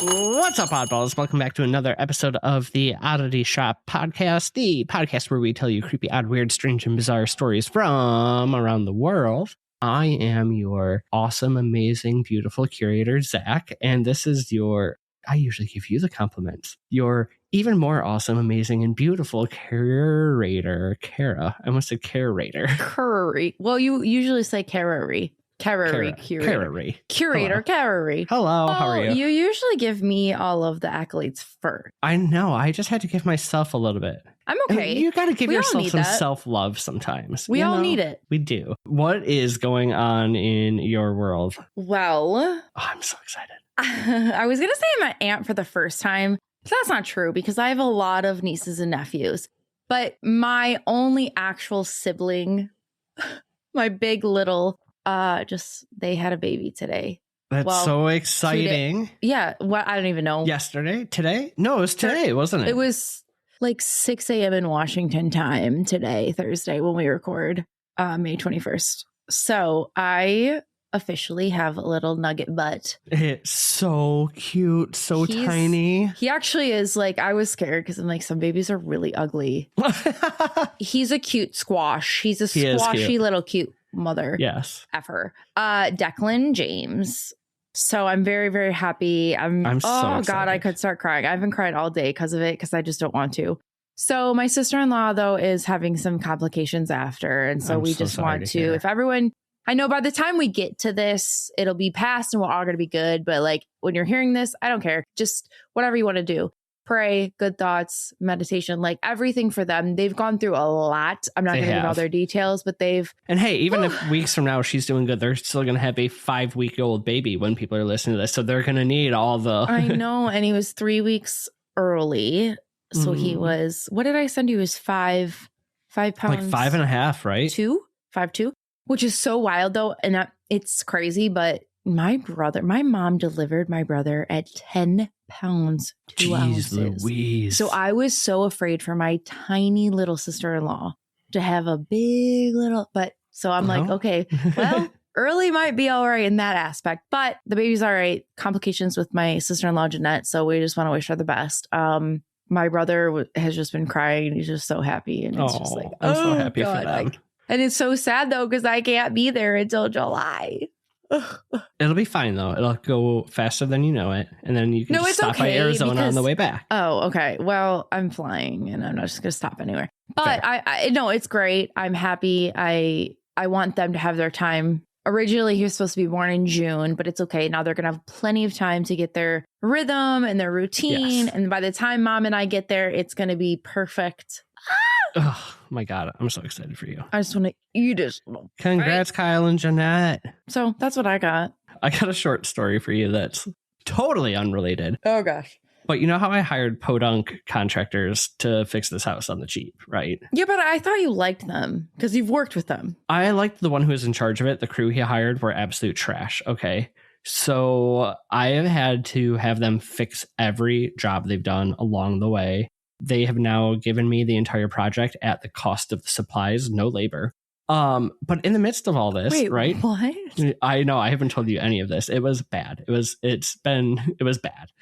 What's up, oddballs? Welcome back to another episode of the Oddity Shop podcast, the podcast where we tell you creepy, odd, weird, strange, and bizarre stories from around the world. I am your awesome, amazing, beautiful curator, Zach, and this is I usually give you the compliments, your even more awesome, amazing, and beautiful curator, Kara. I almost said curator. Curry. Well, you usually say Carary. Curator. Curator, Carary. Hello, how are you? You usually give me all of the accolades first. I know. I just had to give myself a little bit. I'm okay. You got to give yourself some self-love sometimes. We all need it. We do. What is going on in your world? Well, oh, I'm so excited. I was going to say I'm an aunt for the first time, but that's not true because I have a lot of nieces and nephews. But my only actual sibling, my big little, they had a baby today. That's so exciting. Yeah. Well, I don't even know. Yesterday? Today? No, it was today, wasn't it? It was like 6 a.m. in Washington time today, Thursday, when we record, May 21st. So I officially have a little nugget butt. It's so cute, so tiny. He actually is like, I was scared because I'm like, some babies are really ugly. He's a cute squash. He's a squashy little cute mother. Yes. Effer. Declan James. So I'm very, very happy. I'm so excited. God, I could start crying. I haven't cried all day because of it, because I just don't want to. So my sister-in-law, though, is having some complications after. And so we just want to, if everyone, I know by the time we get to this, it'll be past and we're all going to be good. But like when you're hearing this, I don't care. Just whatever you want to do. Pray, good thoughts, meditation, like everything for them. They've gone through a lot. I'm not going to give all their details, but they've... And hey, even if weeks from now she's doing good, they're still going to have a 5-week-old baby when people are listening to this. So they're going to need all the... I know. And he was 3 weeks early. So he was... What did I send you? He was 5 pounds... Like 5.5, right? 5'2", which is so wild, though. And it's crazy, but my mom delivered my brother at 10 pounds, 2 ounces. Louise. So I was so afraid for my tiny little sister-in-law to have a big little, but so I'm like, okay, well, early might be all right in that aspect, but the baby's all right. Complications with my sister-in-law, Jeanette. So we just want to wish her the best. My brother has just been crying. He's just so happy. And it's just like, I'm so happy for them. And it's so sad though, because I can't be there until July. It'll be fine though. It'll go faster than you know it, and then you can just stop by Arizona on the way back. Oh, okay. Well, I'm flying, and I'm not just gonna stop anywhere. But I no, it's great. I'm happy. I want them to have their time. Originally, he was supposed to be born in June, but it's okay. Now they're gonna have plenty of time to get their rhythm and their routine. Yes. And by the time Mom and I get there, it's gonna be perfect. Oh my God, I'm so excited for you. I just want to eat it. Congrats, Kyle and Jeanette. So that's what I got. I got a short story for you that's totally unrelated. Oh gosh. But you know how I hired podunk contractors to fix this house on the cheap, right? Yeah, but I thought you liked them because you've worked with them. I liked the one who was in charge of it. The crew he hired were absolute trash. Okay. So I have had to have them fix every job they've done along the way. They have now given me the entire project at the cost of the supplies, no labor. But in the midst of all this, right? What? I know I haven't told you any of this. It was bad. It was bad.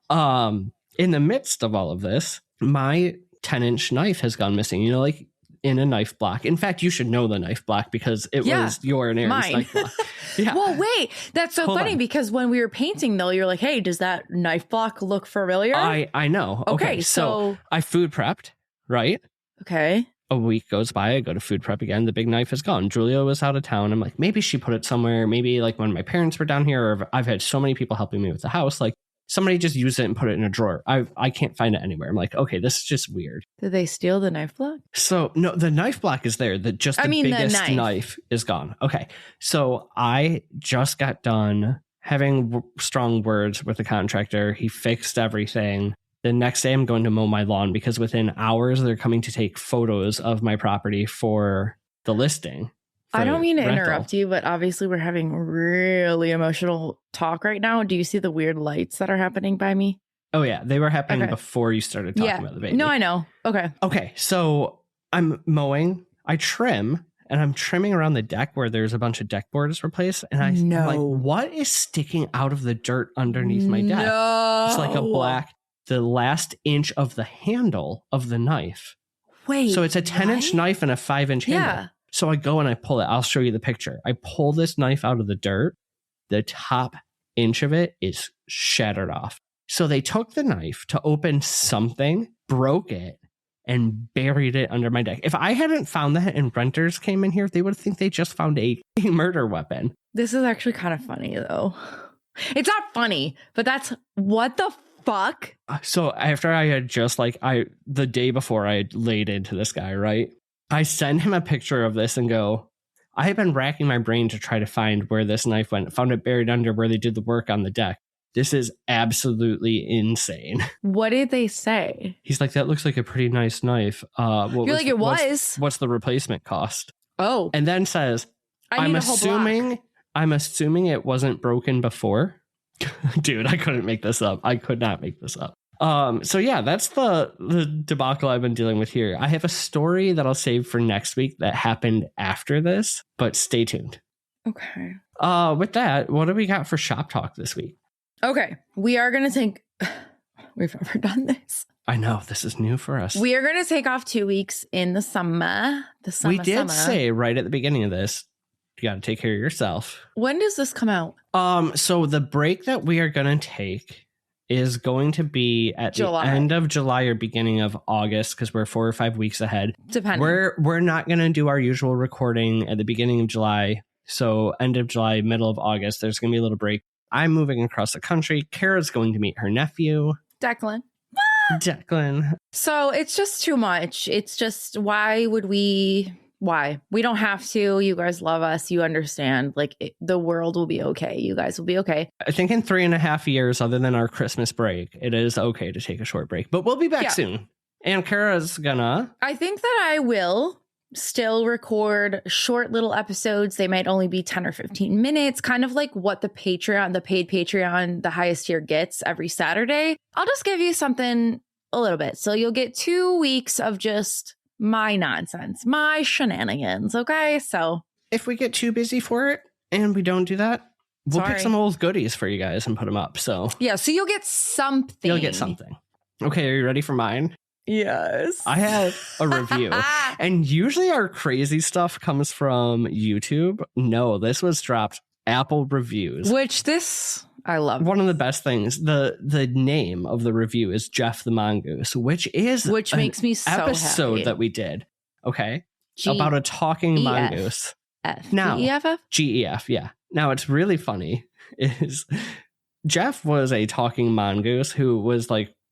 In the midst of all of this, my 10-inch knife has gone missing. You know, like in a knife block. In fact, you should know the knife block because it was your and Aaron's knife block. Yeah. Well, wait, that's so funny because when we were painting though, you're like, hey, does that knife block look familiar? I know. Okay. So I food prepped, right? Okay. A week goes by. I go to food prep again. The big knife is gone. Julia was out of town. I'm like, maybe she put it somewhere. Maybe like when my parents were down here, or I've had so many people helping me with the house. Like somebody just used it and put it in a drawer. I can't find it anywhere. I'm like, okay, this is just weird. Did they steal the knife block? So no, the knife block is there. The biggest knife is gone. Okay. So I just got done having strong words with the contractor. He fixed everything. The next day I'm going to mow my lawn because within hours they're coming to take photos of my property for the listing. I don't mean to interrupt you, but obviously we're having really emotional talk right now. Do you see the weird lights that are happening by me? Oh yeah, they were happening before you started talking about the baby. No, I know. Okay. So I'm mowing, I trim, and I'm trimming around the deck where there's a bunch of deck boards replaced. And I'm like, what is sticking out of the dirt underneath my deck? It's like the last inch of the handle of the knife. Wait. So it's a 10-inch knife and a 5-inch handle. Yeah. So I go and I pull it. I'll show you the picture. I pull this knife out of the dirt. The top inch of it is shattered off. So they took the knife to open something, broke it, and buried it under my deck. If I hadn't found that and renters came in here, they would think they just found a murder weapon. This is actually kind of funny, though. It's not funny, but that's what the fuck? So after I had just the day before I had laid into this guy, right? I send him a picture of this and go, I have been racking my brain to try to find where this knife went. Found it buried under where they did the work on the deck. This is absolutely insane. What did they say? He's like, that looks like a pretty nice knife. What's the replacement cost? Oh. And then says, I'm assuming it wasn't broken before. Dude, I couldn't make this up. I could not make this up. So yeah, that's the debacle I've been dealing with here. I have a story that I'll save for next week that happened after this, but stay tuned. Okay. With that, what do we got for shop talk this week? Okay, we are going to take... We've never done this. I know, this is new for us. We are going to take off 2 weeks in the summer. We did say right at the beginning of this, you got to take care of yourself. When does this come out? So the break that we are going to take is going to be at the end of July or beginning of August, because we're 4 or 5 weeks ahead. Depending. We're not going to do our usual recording at the beginning of July. So end of July, middle of August, there's going to be a little break. I'm moving across the country. Kara's going to meet her nephew. Declan. So it's just too much. It's just, why? We don't have to. You guys love us. You understand. The world will be okay. You guys will be okay. I think in 3.5 years, other than our Christmas break, it is okay to take a short break. But we'll be back soon. And Kara's gonna... I think that I will still record short little episodes. They might only be 10 or 15 minutes, kind of like what the paid Patreon, the highest tier gets every Saturday. I'll just give you something a little bit. So you'll get 2 weeks of just my nonsense, my shenanigans. Okay. So if we get too busy for it and we don't do that, we'll pick some old goodies for you guys and put them up. So yeah. So you'll get something. Okay. Are you ready for mine? Yes. I have a review. And usually our crazy stuff comes from YouTube. No, this was dropped Apple reviews. I love. One of the best things. The name of the review is Jeff the Mongoose, which makes me so episode happy. That we did. Okay. About a talking mongoose. Now, GEF? GEF, yeah. Now it's really funny is Jeff was a talking mongoose who was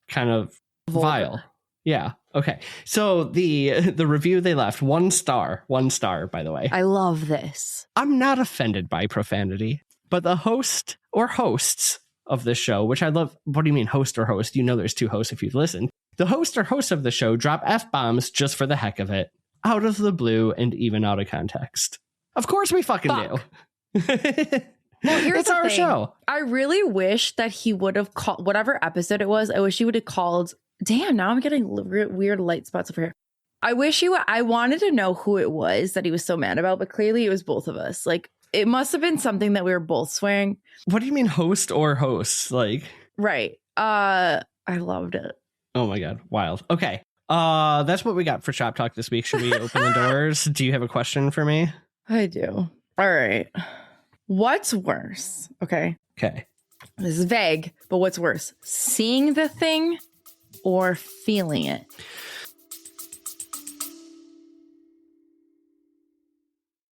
kind of vile. Yeah. Okay. So the review they left, 1 star, by the way. I love this. I'm not offended by profanity, but the host or hosts of this show, which I love. What do you mean host or host? You know, there's 2 hosts if you've listened. The host or hosts of the show drop F-bombs just for the heck of it, out of the blue and even out of context. Of course we fucking do. Well, here's our show. I really wish that he would have called whatever episode it was. I wish he would have called. Damn, now I'm getting weird light spots over here. I wanted to know who it was that he was so mad about, but clearly it was both of us. It must have been something that we were both swearing. What do you mean host or hosts? Right. I loved it. Oh my God. Wild. Okay. That's what we got for Shop Talk this week. Should we open the doors? Do you have a question for me? I do. All right. What's worse? Okay. This is vague, but what's worse? Seeing the thing or feeling it?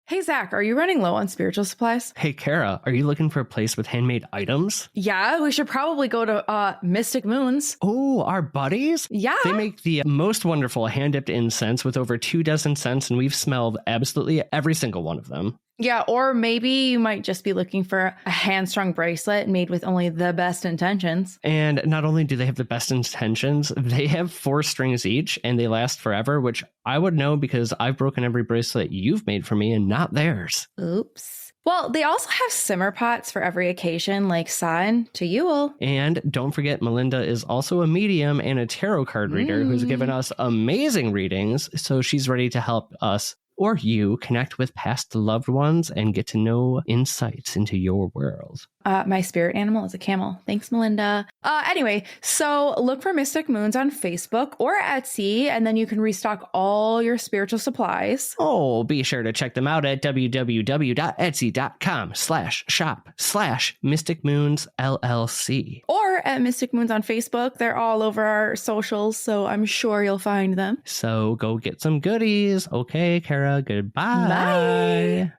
Hey, Zach, are you running low on spiritual supplies? Hey, Kara, are you looking for a place with handmade items? Yeah, we should probably go to Mystic Moons. Oh, our buddies? Yeah. They make the most wonderful hand-dipped incense with over 24 scents, and we've smelled absolutely every single one of them. Yeah, or maybe you might just be looking for a hand-strung bracelet made with only the best intentions. And not only do they have the best intentions, they have 4 strings each, and they last forever, which I would know because I've broken every bracelet you've made for me and not theirs. Oops. Well, they also have simmer pots for every occasion, like Sign to Yule. And don't forget, Melinda is also a medium and a tarot card reader who's given us amazing readings, so she's ready to help us or you connect with past loved ones and get to know insights into your world. My spirit animal is a camel. Thanks, Melinda. Anyway, so look for Mystic Moons on Facebook or Etsy, and then you can restock all your spiritual supplies. Oh, be sure to check them out at www.etsy.com/shop/mysticmoonsllc. Or at Mystic Moons on Facebook. They're all over our socials, so I'm sure you'll find them. So go get some goodies. Okay, Kara, goodbye. Bye.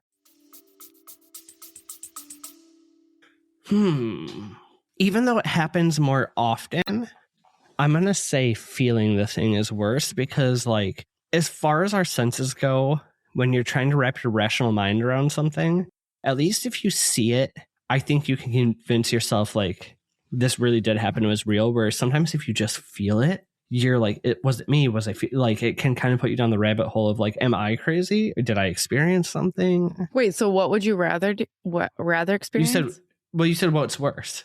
Even though it happens more often, I'm going to say feeling the thing is worse because, like, as far as our senses go, when you're trying to wrap your rational mind around something, at least if you see it, I think you can convince yourself, like, this really did happen, it was real. Whereas sometimes if you just feel it, you're like, was it me? Was I like, it can kind of put you down the rabbit hole of like, am I crazy? Or did I experience something? Wait, so what would you rather do? What rather experience? You said what's worse.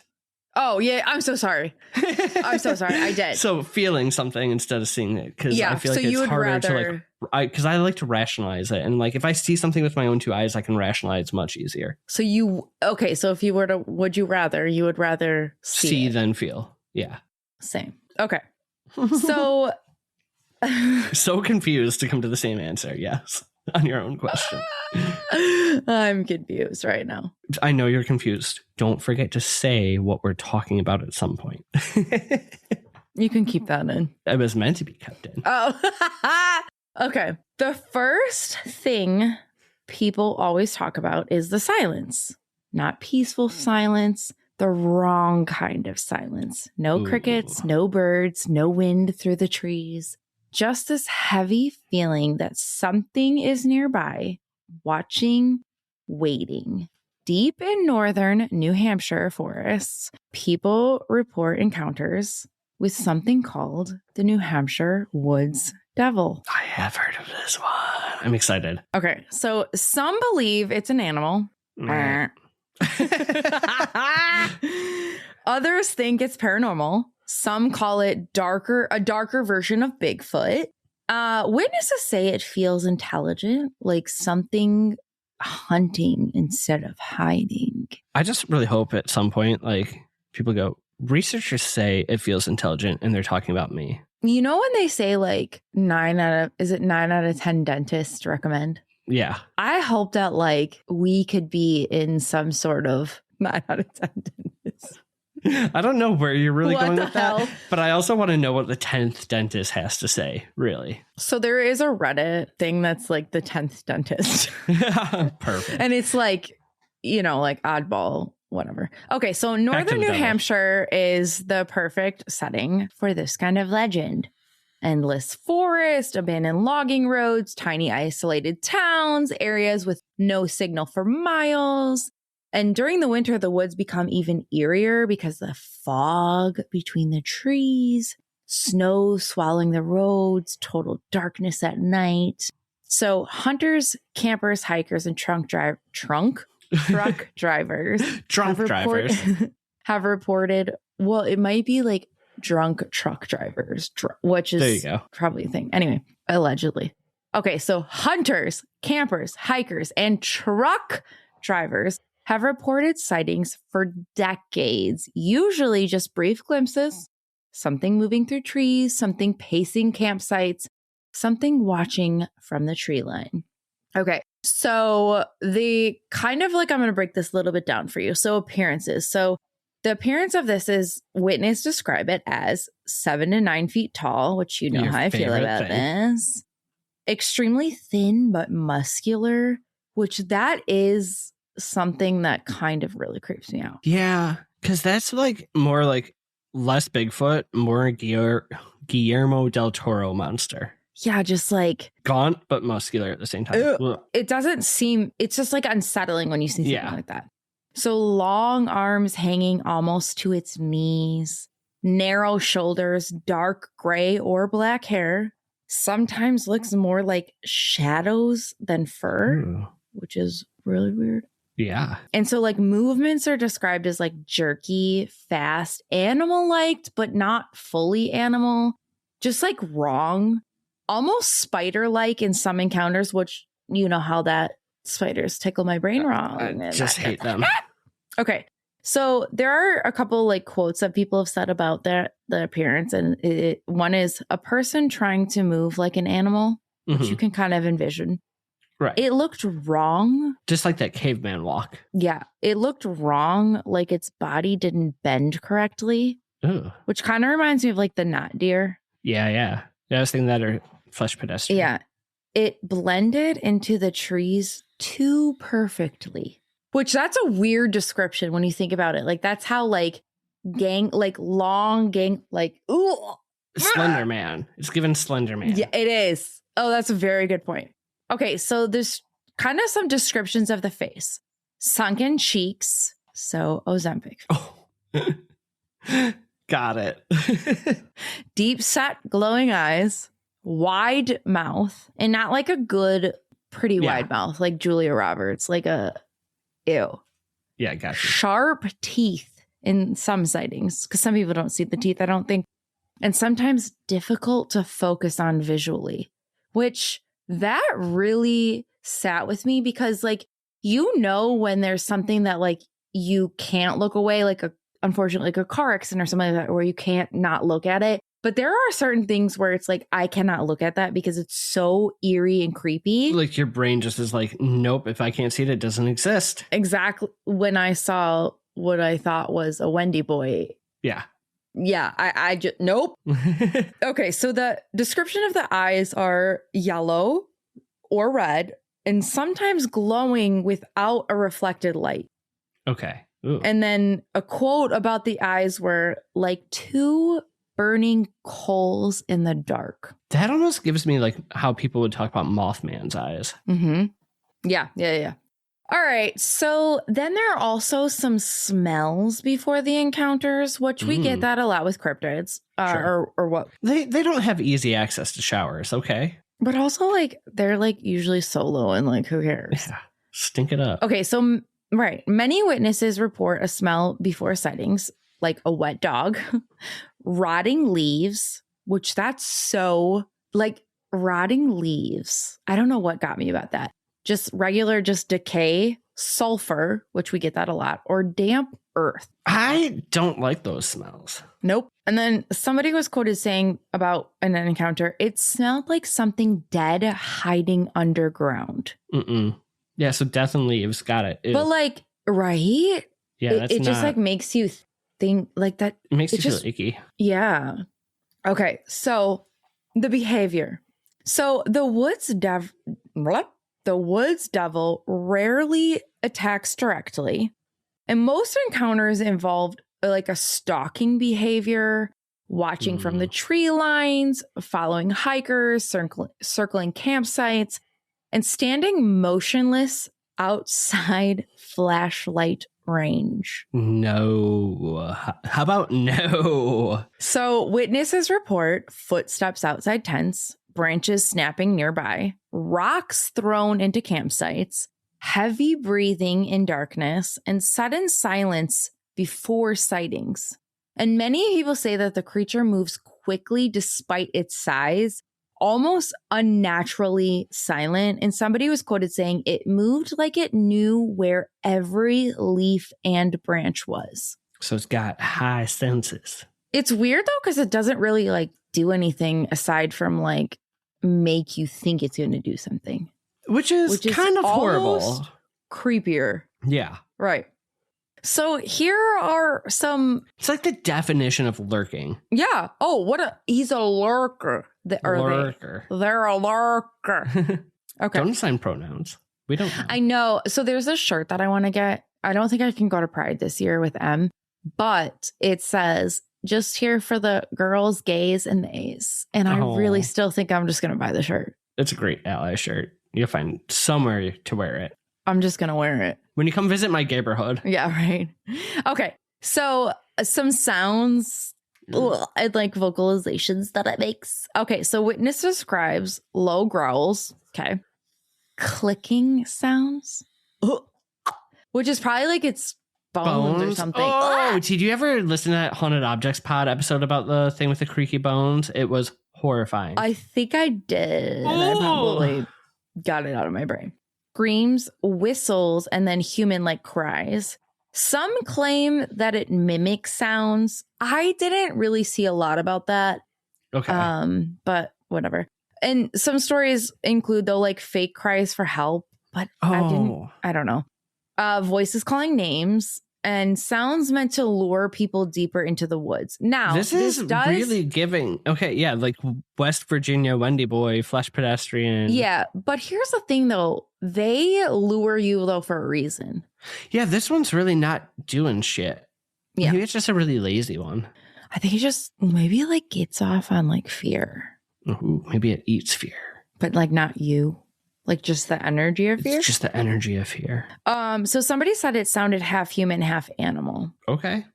Oh, yeah. I'm so sorry. I'm so sorry. I did. So feeling something instead of seeing it. Because I feel like it's harder to like, because I like to rationalize it. And like, if I see something with my own two eyes, I can rationalize much easier. So so if you were to, you would rather see than feel. Yeah. Same. Okay. So. So confused to come to the same answer. Yes. On your own question. I'm confused right now. I know you're confused. Don't forget to say what we're talking about at some point. You can keep that in. It was meant to be kept in. Oh, okay. The first thing people always talk about is the silence. Not peaceful silence, the wrong kind of silence. No crickets, no birds, no wind through the trees. Just this heavy feeling that something is nearby, watching, waiting. Deep in northern New Hampshire forests, people report encounters with something called the New Hampshire Woods Devil. I have heard of this one. I'm excited. Okay, so some believe it's an animal. Others think it's paranormal. Some call it a darker version of Bigfoot. Witnesses say it feels intelligent, like something hunting instead of hiding. I just really hope at some point, like, people go, researchers say it feels intelligent, and they're talking about me. You know when they say like 9 out of 10 dentists recommend? Yeah. I hope that like we could be in some sort of 9 out of 10 dentists. I don't know where you're really going with that, but I also want to know what the 10th dentist has to say, really. So there is a Reddit thing that's like the 10th dentist. Perfect. And it's like, like oddball, whatever. Okay, so Northern New Hampshire is the perfect setting for this kind of legend. Endless forest, abandoned logging roads, tiny isolated towns, areas with no signal for miles. And during the winter, the woods become even eerier because the fog between the trees, snow swallowing the roads, total darkness at night. So hunters, campers, hikers, and truck drivers have reported, well, it might be like drunk truck drivers, which is probably a thing. Anyway, allegedly. Okay, so hunters, campers, hikers, and truck drivers have reported sightings for decades, usually just brief glimpses, something moving through trees, something pacing campsites, something watching from the tree line. Okay, so the kind of like, I'm going to break this a little bit down for you. So appearances. So the appearance of this is, witnesses describe it as 7 to 9 feet tall, which you know how I feel about this. Extremely thin but muscular, which that is something that kind of really creeps me out. Yeah, because that's like more like less Bigfoot, more Guillermo del Toro monster. Yeah, just like gaunt but muscular at the same time. It doesn't seem, it's just like unsettling when you see something like that. So long arms hanging almost to its knees, narrow shoulders, dark gray or black hair, sometimes looks more like shadows than fur, which is really weird. Yeah. And so like movements are described as like jerky, fast, animal-like, but not fully animal, just like wrong, almost spider-like in some encounters, which you know how that spiders tickle my brain wrong. I just hate them. Okay. So there are a couple like quotes that people have said about the appearance. And one is a person trying to move like an animal, which you can kind of envision. Right. It looked wrong. Just like that caveman walk. Yeah. It looked wrong. Like its body didn't bend correctly, which kind of reminds me of like the knot deer. Yeah. I was thinking that or flesh pedestrian. Yeah. It blended into the trees too perfectly, which that's a weird description when you think about it. Like that's how like long gang, like, ooh. Slender Man. It's given Slender Man. Yeah, it is. Oh, that's a very good point. Okay, so there's kind of some descriptions of the face. Sunken cheeks, so Ozempic. Oh. Got it. Deep set glowing eyes, wide mouth, and not like a good, pretty wide mouth like Julia Roberts, like a ew. Yeah, gotcha. Sharp teeth in some sightings, because some people don't see the teeth, I don't think. And sometimes difficult to focus on visually, which that really sat with me because like, you know, when there's something that like you can't look away, like unfortunately like a car accident or something like that, where you can't not look at it. But there are certain things where it's like, I cannot look at that because it's so eerie and creepy. Like your brain just is like, nope, if I can't see it, it doesn't exist. Exactly. When I saw what I thought was a Wendy boy. Yeah. Yeah, I just, nope. Okay, so the description of the eyes are yellow or red and sometimes glowing without a reflected light. Okay. Ooh. And then a quote about the eyes were like two burning coals in the dark. That almost gives me like how people would talk about Mothman's eyes. Mm-hmm. Yeah. All right, so then there are also some smells before the encounters, which we get that a lot with cryptids, sure. or what? They don't have easy access to showers, okay? But also, like, they're, like, usually solo and, like, who cares? Yeah, stink it up. Okay, so, right, many witnesses report a smell before sightings, like a wet dog, rotting leaves, which that's so, like, rotting leaves. I don't know what got me about that. Just regular, just decay, sulfur, which we get that a lot, or damp earth. I don't like those smells. Nope. And then somebody was quoted saying about an encounter, it smelled like something dead hiding underground. Yeah, so death and leaves, got it. Ew. But like, right? Yeah, it just like makes you think like that. It makes you feel icky. Yeah. Okay, so the behavior. So the woods devil rarely attacks directly, and most encounters involved like a stalking behavior, watching from the tree lines, following hikers, circling campsites, and standing motionless outside flashlight range. No. How about no? So witnesses report footsteps outside tents, branches snapping nearby, rocks thrown into campsites, heavy breathing in darkness, and sudden silence before sightings. And many people say that the creature moves quickly despite its size, almost unnaturally silent. And somebody was quoted saying it moved like it knew where every leaf and branch was. So it's got high senses. It's weird though, because it doesn't really like do anything aside from like make you think it's going to do something. Which is kind of horrible. Creepier. Yeah. Right. So here are some... It's like the definition of lurking. Yeah. Oh, he's a lurker. They're a lurker. Okay. Don't assign pronouns. We don't know. I know. So there's a shirt that I want to get. I don't think I can go to Pride this year with M, but it says, just here for the girls, gays, and theys. And I really still think I'm just going to buy the shirt. It's a great ally shirt. You'll find somewhere to wear it. I'm just going to wear it. When you come visit my neighborhood. Yeah, right. Okay. So some sounds and like vocalizations that it makes. Okay. So witness describes low growls. Okay. Clicking sounds. Which is probably like it's bones or something. Oh, did you ever listen to that Haunted Objects Pod episode about the thing with the creaky bones? It was horrifying. I think I did. I probably got it out of my brain. Screams, whistles, and then human-like cries. Some claim that it mimics sounds. I didn't really see a lot about that. Okay. But whatever. And some stories include, though, like fake cries for help. But I don't know. Voices calling names and sounds meant to lure people deeper into the woods. Now, this does really giving. Okay, yeah, like West Virginia Wendy Boy, Flesh Pedestrian. Yeah, but here's the thing, though. They lure you, though, for a reason. Yeah, this one's really not doing shit. Yeah. Maybe it's just a really lazy one. I think it just maybe like gets off on like fear. Ooh, maybe it eats fear. But like not you. Like just the energy of fear? It's just the energy of fear. So somebody said it sounded half human, half animal. Okay.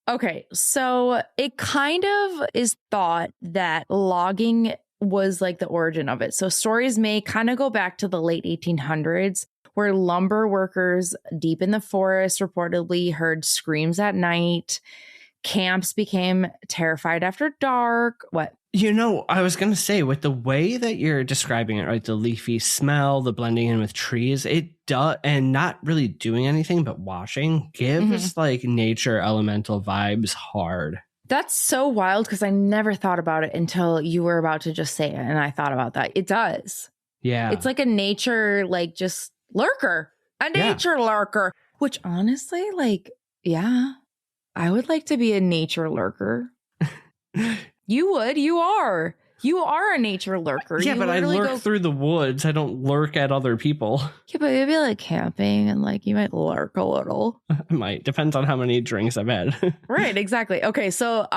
Okay, so it kind of is thought that logging was like the origin of it. So stories may kind of go back to the late 1800s, where lumber workers deep in the forest reportedly heard screams at night. Camps became terrified after dark. What? You know, I was going to say, with the way that you're describing it, right, the leafy smell, the blending in with trees, it does, and not really doing anything but watching, gives like nature elemental vibes hard. That's so wild because I never thought about it until you were about to just say it, and I thought about that. It does. Yeah. It's like a nature, like just lurker, a nature lurker, which honestly, like, yeah, I would like to be a nature lurker. You would. You are a nature lurker. Yeah, but I lurk through the woods. I don't lurk at other people. Yeah, but you'd be like camping and like you might lurk a little. I might. Depends on how many drinks I've had. Right, exactly. Okay, so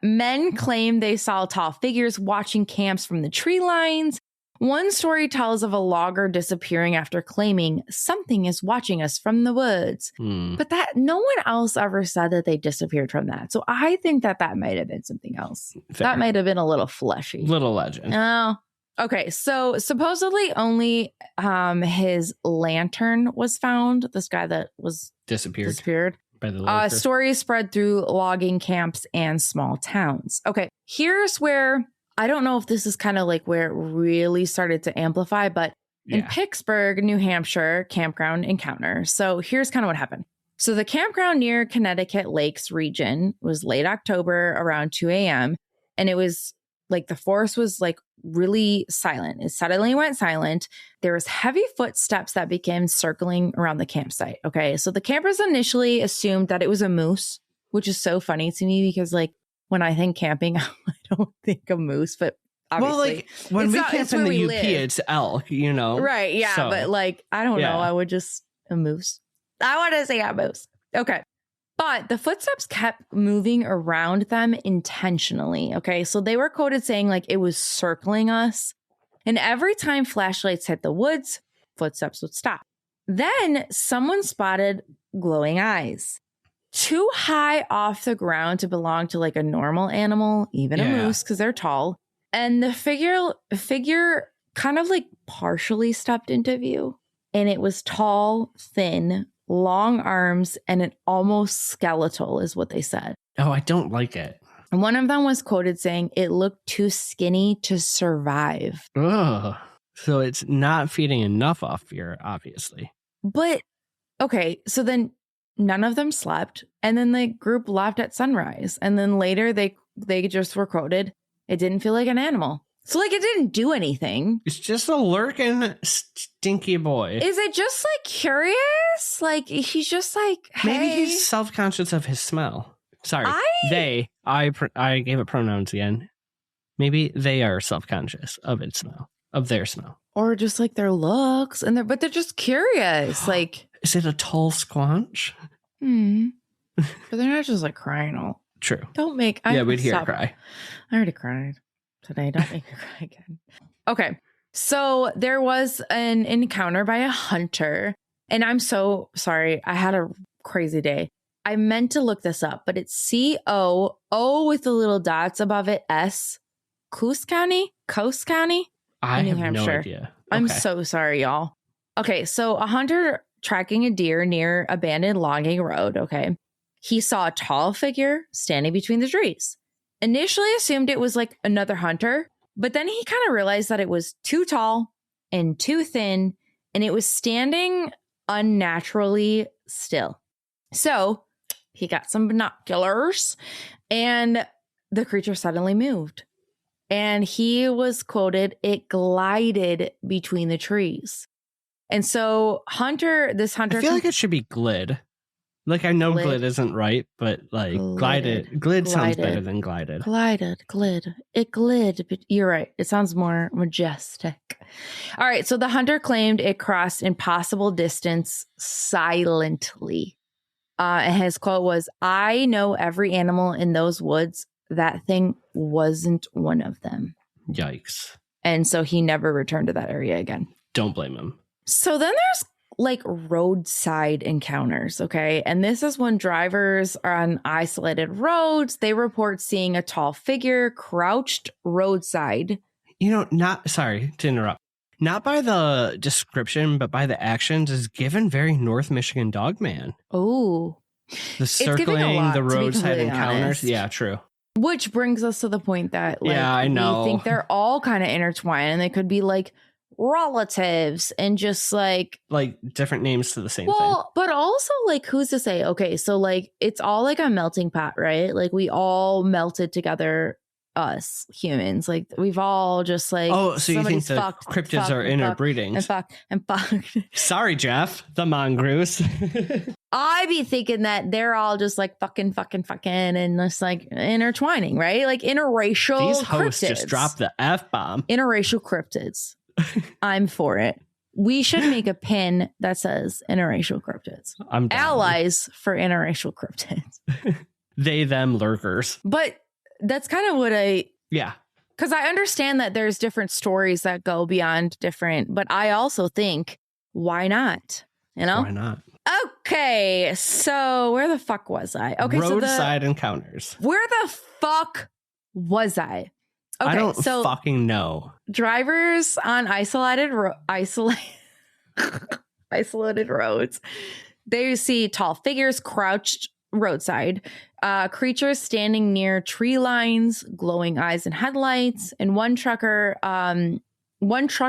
men claim they saw tall figures watching camps from the tree lines. One story tells of a logger disappearing after claiming something is watching us from the woods. But that no one else ever said that they disappeared from that. So I think that might have been something else. Fair. That might have been a little fleshy. Little legend. Oh. Okay, so supposedly only his lantern was found. This guy that was disappeared. By the stories spread through logging camps and small towns. Okay, here's where I don't know if this is kind of like where it really started to amplify, but in Pittsburgh, New Hampshire, campground encounter. So here's kind of what happened. So the campground near Connecticut Lakes region was late October around 2 a.m. And it was like the forest was like really silent. It suddenly went silent. There was heavy footsteps that began circling around the campsite. Okay. So the campers initially assumed that it was a moose, which is so funny to me because like, when I think camping, I don't think of moose, but obviously. Well, like when we camp in the UP, it's elk, you know? Right, yeah, so, but like, I don't know. I would just, a moose. I want to say a moose. Okay. But the footsteps kept moving around them intentionally, okay? So they were quoted saying like it was circling us. And every time flashlights hit the woods, footsteps would stop. Then someone spotted glowing eyes. Too high off the ground to belong to like a normal animal, even a moose, because they're tall. And the figure kind of like partially stepped into view. And it was tall, thin, long arms, and an almost skeletal is what they said. Oh, I don't like it. And one of them was quoted saying it looked too skinny to survive. Ugh. So it's not feeding enough off fear, obviously. But, okay, so then none of them slept, and then the group left at sunrise. And then later they just were quoted, it didn't feel like an animal. So like it didn't do anything. It's just a lurking stinky boy. Is it just like curious? Like he's just like, hey. Maybe he's self-conscious of his smell. Sorry, they. I gave it pronouns again. Maybe they are self-conscious of its smell, of their smell. Or just like their looks, but they're just curious. Like, is it a tall squanch? But they're not just like crying all. True. Don't make. We'd hear her cry. I already cried today. Don't make her cry again. Okay. So there was an encounter by a hunter, and I'm so sorry. I had a crazy day. I meant to look this up, but it's COO with the little dots above it. S. Coast County. I have no idea. Okay. I'm so sorry, y'all. Okay, so a hunter tracking a deer near abandoned logging road, okay? He saw a tall figure standing between the trees. Initially assumed it was like another hunter, but then he kind of realized that it was too tall, and too thin, and it was standing unnaturally still. So he got some binoculars and the creature suddenly moved. And he was quoted, "It glided between the trees." And so this hunter, I feel like it should be glid. Like, I know glid isn't right, but like glid sounds better than glided. Glid. It glid. But you're right. It sounds more majestic. All right. So the hunter claimed it crossed impossible distance silently. And his quote was, "I know every animal in those woods. That thing wasn't one of them." Yikes. And so he never returned to that area again. Don't blame him. So then there's like roadside encounters, okay? And this is when drivers are on isolated roads. They report seeing a tall figure crouched roadside. Sorry to interrupt. Not by the description, but by the actions is given very North Michigan Dogman. Oh. The circling, the roadside encounters. Honest. Yeah, true. Which brings us to the point that I know. We think they're all kind of intertwined, and they could be like relatives and just like different names to the same thing. But also like, who's to say? Okay, so like it's all like a melting pot, right? Like we all melted together, us humans. Like we've all just like, oh, so you think the cryptids are interbreeding and fuck. Sorry, Jeff, the mongoose. I be thinking that they're all just like fucking and just like intertwining, right? Like interracial. These hosts cryptids. Just dropped the F-bomb. Interracial cryptids. I'm for it. We should make a pin that says interracial cryptids. I'm down. Allies for interracial cryptids. They, them lurkers. But that's kind of what because I understand that there's different stories that go beyond different, but I also think, why not? Why not? Okay, so where the fuck was I? Okay, roadside encounters. Where the fuck was I? Okay, I don't fucking know. Drivers on isolated roads, they see tall figures crouched roadside, creatures standing near tree lines, glowing eyes and headlights, and one truck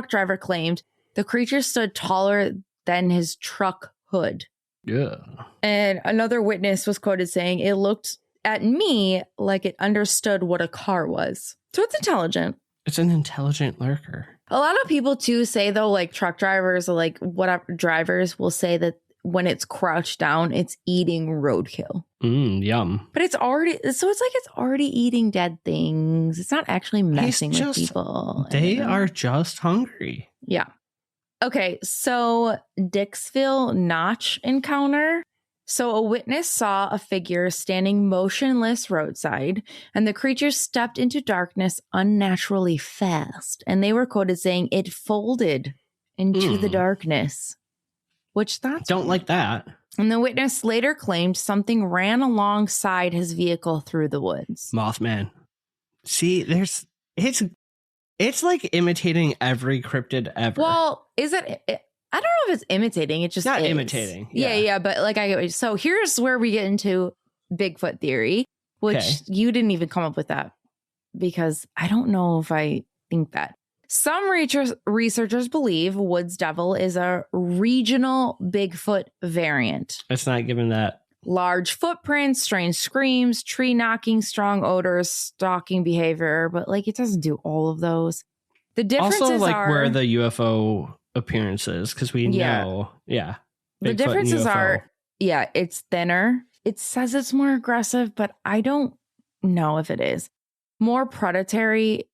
driver claimed the creature stood taller than his truck hood. Yeah. And another witness was quoted saying, "It looked at me like it understood what a car was." So it's intelligent. It's an intelligent lurker. A lot of people too say though, like truck drivers or like whatever drivers will say that when it's crouched down, it's eating roadkill. Yum. But it's already eating dead things. It's not actually messing with people. They are just hungry. Yeah. Okay, so Dixville Notch encounter. So a witness saw a figure standing motionless roadside, and the creature stepped into darkness unnaturally fast. And they were quoted saying it folded into the darkness, which don't like that. And the witness later claimed something ran alongside his vehicle through the woods. Mothman. See, it's like imitating every cryptid ever. Well, is it? I don't know if it's imitating. It just not is. Imitating. Yeah. But like so here's where we get into Bigfoot theory, which you didn't even come up with that because I don't know if I think that. Some researchers believe Woods Devil is a regional Bigfoot variant. It's not given that. Large footprints, strange screams, tree knocking, strong odors, stalking behavior, but like it doesn't do all of those. The differences also like are where the UFO appearances, because we know, the differences are, it's thinner. It says it's more aggressive, but I don't know if it is. More predatory,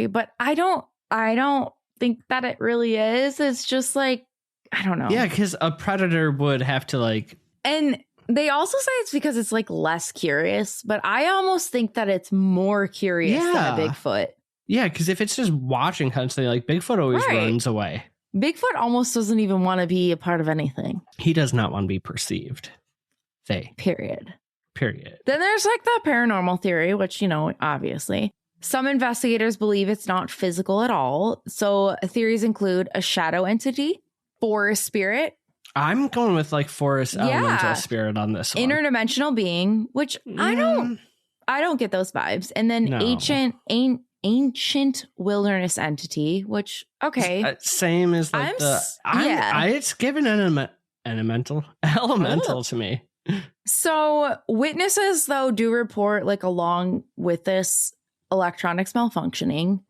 but I don't think that it really is. It's just like, I don't know. Yeah, because a predator would have to like. And they also say it's because it's like less curious, but I almost think that it's more curious than a Bigfoot. Yeah, because if it's just watching constantly, like Bigfoot always runs away. Bigfoot almost doesn't even want to be a part of anything. He does not want to be perceived. Period. Then there's like the paranormal theory, which, obviously. Some investigators believe it's not physical at all. So theories include a shadow entity, forest spirit. I'm going with like forest elemental spirit on this one. Interdimensional being, which I don't get those vibes. And then ancient wilderness entity, which, okay. Same as like it's given elemental to me. So witnesses, though, do report, like, along with this, electronics malfunctioning,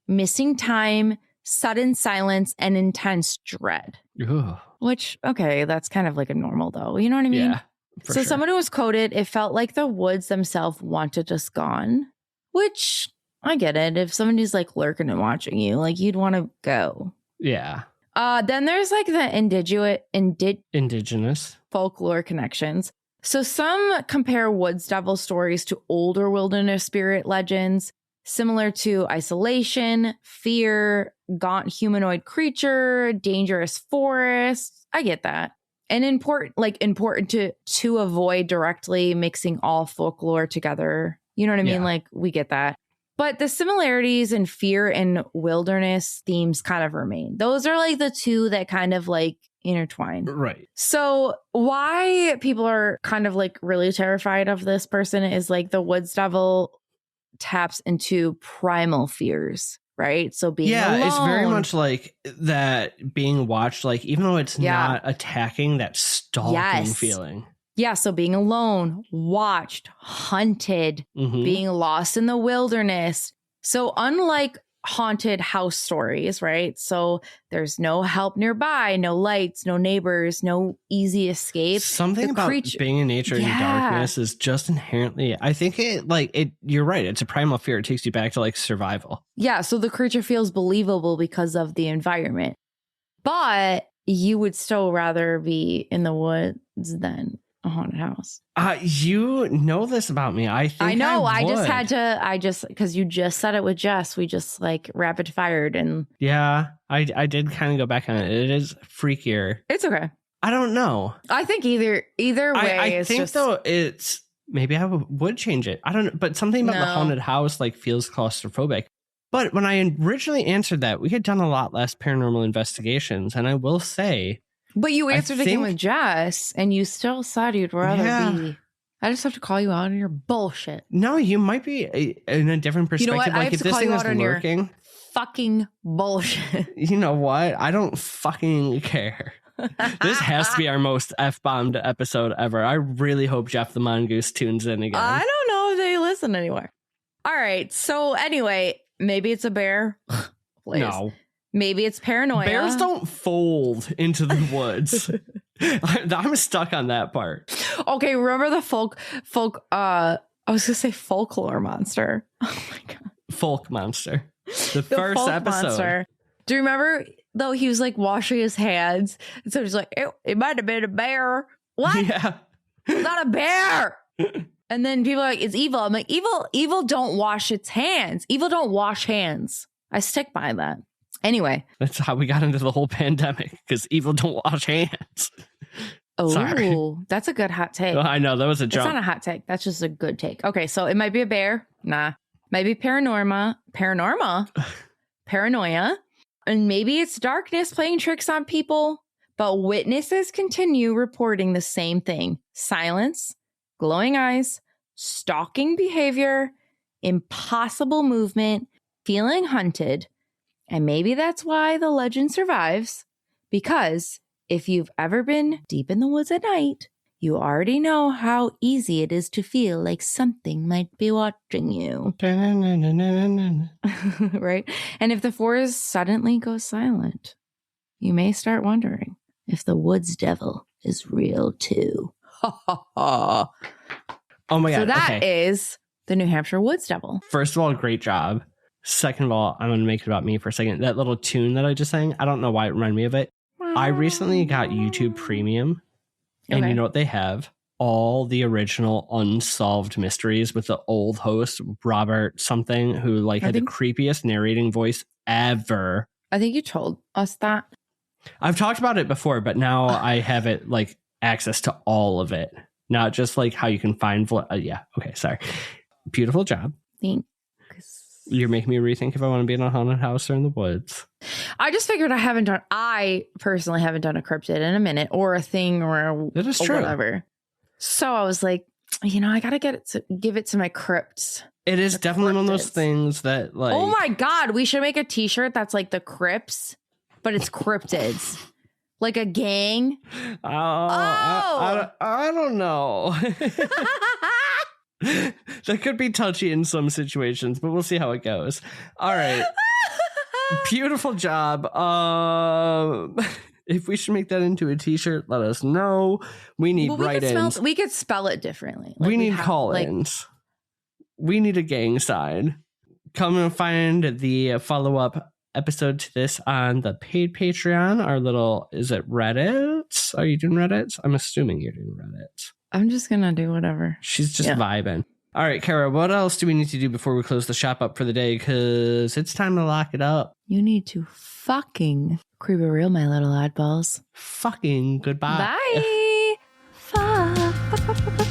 missing time, sudden silence, and intense dread. Ugh. Which, okay, that's kind of like a normal, though. You know what I mean? Yeah. So sure. Someone who was quoted, it felt like the woods themselves wanted us gone, which I get it. If somebody's like lurking and watching you, like, you'd want to go. Yeah. Then there's like the indigenous folklore connections. So some compare Woods Devil stories to older wilderness spirit legends, similar to isolation, fear, gaunt humanoid creature, dangerous forest. I get that. And important to avoid directly mixing all folklore together. You know what I mean? Like, we get that. But the similarities in fear and wilderness themes kind of remain. Those are like the two that kind of like intertwine. Right. So why people are kind of like really terrified of this person is like the Woods Devil taps into primal fears, right? So being alone. It's very much like that being watched, like, even though it's not attacking, that stalking feeling. Yeah, so being alone, watched, hunted, being lost in the wilderness. So unlike haunted house stories, right? So there's no help nearby, no lights, no neighbors, no easy escape. Something about being in nature in darkness is just inherently, I think you're right. It's a primal fear. It takes you back to like survival. Yeah, so the creature feels believable because of the environment. But you would still rather be in the woods than a haunted house. You know this about me. I know. Because you just said it with Jess. We just like rapid fired and. Yeah, I did kind of go back on it. It is freakier. It's okay. I don't know. I think either way. I think though it's maybe I would change it. I don't know, but something about the haunted house like feels claustrophobic. But when I originally answered that, we had done a lot less paranormal investigations, and I will say. But you answered again with Jess, and you still said you'd rather be. I just have to call you out on your bullshit. No, you might be in a different perspective. You know what? Like, if this thing is lurking, fucking bullshit. You know what? I don't fucking care. This has to be our most F-bombed episode ever. I really hope Jeff the Mongoose tunes in again. I don't know if they listen anywhere. All right. So anyway, maybe it's a bear. No. Maybe it's paranoia. Bears don't fold into the woods. I'm stuck on that part. Okay, remember the I was gonna say folklore monster. Oh my god. Folk monster. The first episode. Monster. Do you remember though he was like washing his hands? And so he's like, it might have been a bear. What? Yeah. It's not a bear. And then people are like, it's evil. I'm like, evil don't wash its hands. Evil don't wash hands. I stick by that. Anyway. That's how we got into the whole pandemic, because evil don't wash hands. Oh, sorry. That's a good hot take. Well, I know, that was a jump. It's not a hot take. That's just a good take. Okay, so it might be a bear. Nah. Maybe paranoia. And maybe it's darkness playing tricks on people. But witnesses continue reporting the same thing. Silence, glowing eyes, stalking behavior, impossible movement, feeling hunted. And maybe that's why the legend survives, because if you've ever been deep in the woods at night, you already know how easy it is to feel like something might be watching you. Right? And if the forest suddenly goes silent, you may start wondering if the Woods Devil is real too. Oh my God. So that is the New Hampshire Woods Devil. First of all, great job. Second of all, I'm going to make it about me for a second. That little tune that I just sang, I don't know why it reminded me of it. I recently got YouTube Premium, and you know what they have? All the original Unsolved Mysteries with the old host, Robert something, who had the creepiest narrating voice ever. I think you told us that. I've talked about it before, but now I have it access to all of it. Not just how you can find. Yeah. Okay. Sorry. Beautiful job. Thanks. You're making me rethink if I want to be in a haunted house or in the woods. I just figured I personally haven't done a cryptid in a minute, or a thing, or that is true. Whatever. So I was like, I got to give it to my crypts. It is definitely one of those things that, like... Oh my God, we should make a t-shirt that's like the Crips, but it's cryptids. Like a gang. I don't know. That could be touchy in some situations, but we'll see how it goes. All right. Beautiful job. If we should make that into a t-shirt, let us know. We need write-ins. We could spell it differently. Like we need call-ins. We need a gang sign. Come and find the follow-up episode to this on the paid Patreon. Our little, is it Reddit? Are you doing Reddit? I'm assuming you're doing Reddit. I'm just gonna do whatever. She's just vibing. All right, Kara, what else do we need to do before we close the shop up for the day? Because it's time to lock it up. You need to fucking creep a reel, my little oddballs. Fucking goodbye. Bye. Fuck.